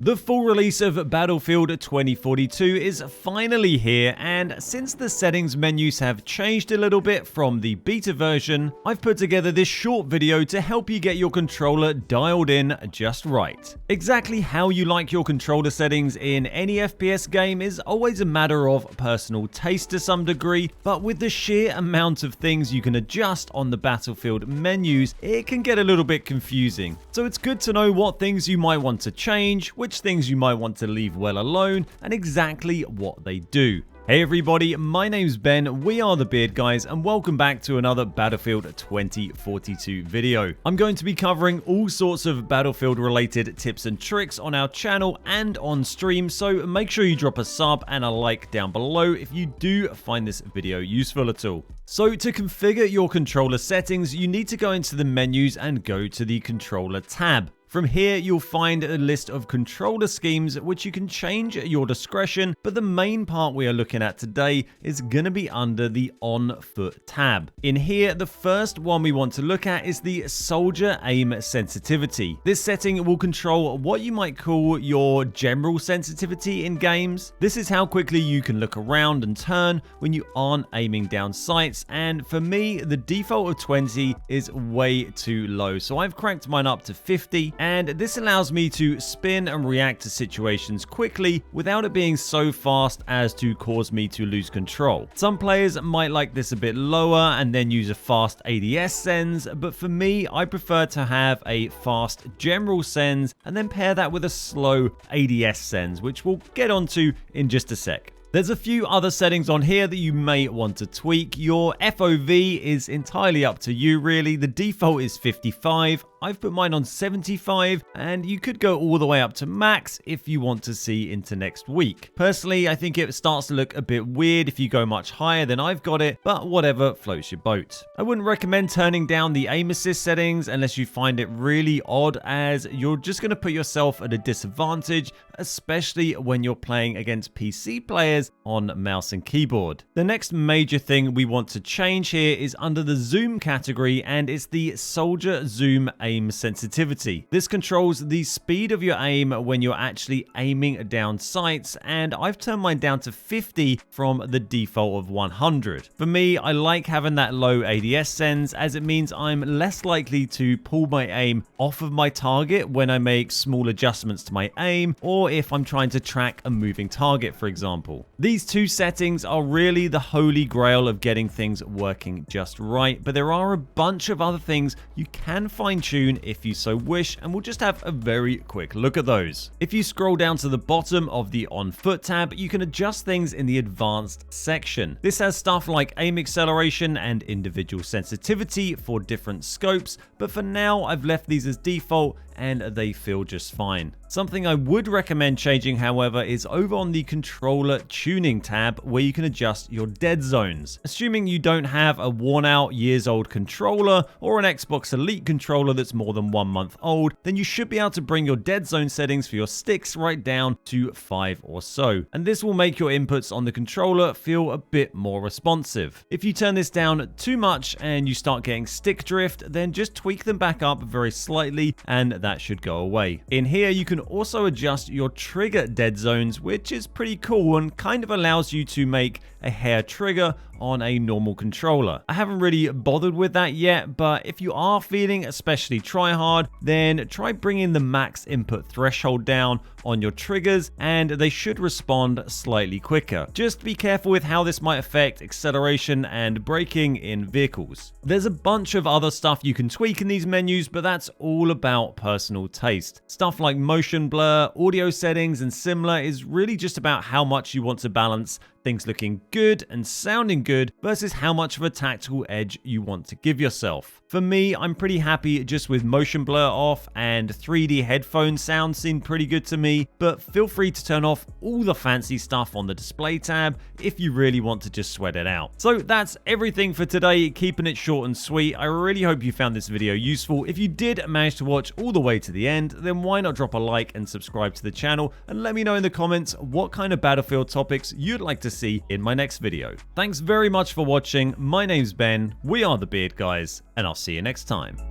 The full release of Battlefield 2042 is finally here, and since the settings menus have changed a little bit from the beta version, I've put together this short video to help you get your controller dialed in just right. Exactly how you like your controller settings in any FPS game is always a matter of personal taste to some degree, but with the sheer amount of things you can adjust on the Battlefield menus, it can get a little bit confusing. So it's good to know what things you might want to change, which things you might want to leave well alone, and exactly what they do. Hey everybody, my name's Ben, we are the Beard Guys, and welcome back to another Battlefield 2042 video. I'm going to be covering all sorts of Battlefield related tips and tricks on our channel and on stream, so make sure you drop a sub and a like down below if you do find this video useful at all. So to configure your controller settings, you need to go into the menus and go to the controller tab. From here, you'll find a list of controller schemes which you can change at your discretion, but the main part we are looking at today is going to be under the on foot tab. In here, the first one we want to look at is the soldier aim sensitivity. This setting will control what you might call your general sensitivity in games. This is how quickly you can look around and turn when you aren't aiming down sights, and for me, the default of 20 is way too low, so I've cranked mine up to 50. And this allows me to spin and react to situations quickly without it being so fast as to cause me to lose control. Some players might like this a bit lower and then use a fast ADS sends, but for me, I prefer to have a fast general sends and then pair that with a slow ADS sends, which we'll get onto in just a sec. There's a few other settings on here that you may want to tweak. Your FOV is entirely up to you really. The default is 55. I've put mine on 75, and you could go all the way up to max if you want to see into next week. Personally, I think it starts to look a bit weird if you go much higher than I've got it, but whatever floats your boat. I wouldn't recommend turning down the aim assist settings unless you find it really odd, as you're just going to put yourself at a disadvantage, especially when you're playing against PC players on mouse and keyboard. The next major thing we want to change here is under the zoom category, and it's the soldier zoom aim sensitivity. This controls the speed of your aim when you're actually aiming down sights, and I've turned mine down to 50 from the default of 100. For me, I like having that low ADS sends, as it means I'm less likely to pull my aim off of my target when I make small adjustments to my aim, or if I'm trying to track a moving target, for example. These two settings are really the holy grail of getting things working just right, but there are a bunch of other things you can fine-tune if you so wish, and we'll just have a very quick look at those. If you scroll down to the bottom of the on foot tab, you can adjust things in the advanced section. This has stuff like aim acceleration and individual sensitivity for different scopes, but for now I've left these as default and they feel just fine. Something I would recommend changing, however, is over on the controller tuning tab, where you can adjust your dead zones. Assuming you don't have a worn out years old controller or an Xbox Elite controller that's more than 1 month old, then you should be able to bring your dead zone settings for your sticks right down to 5 or so. And this will make your inputs on the controller feel a bit more responsive. If you turn this down too much and you start getting stick drift, then just tweak them back up very slightly and that should go away. In here, you can also adjust your trigger dead zones, which is pretty cool and kind of allows you to make a hair trigger on a normal controller. I haven't really bothered with that yet, but if you are feeling especially try hard, then try bringing the max input threshold down on your triggers and they should respond slightly quicker. Just be careful with how this might affect acceleration and braking in vehicles. There's a bunch of other stuff you can tweak in these menus, but that's all about personal taste. Stuff like motion blur, audio settings, and similar is really just about how much you want to balance things looking good and sounding good versus how much of a tactical edge you want to give yourself. For me, I'm pretty happy just with motion blur off, and 3D headphone sound seem pretty good to me, but feel free to turn off all the fancy stuff on the display tab if you really want to just sweat it out. So that's everything for today, keeping it short and sweet. I really hope you found this video useful. If you did manage to watch all the way to the end, then why not drop a like and subscribe to the channel, and let me know in the comments what kind of Battlefield topics you'd like to see in my next video. Thanks very much for watching. My name's Ben, we are the Beard Guys, and I'll see you next time.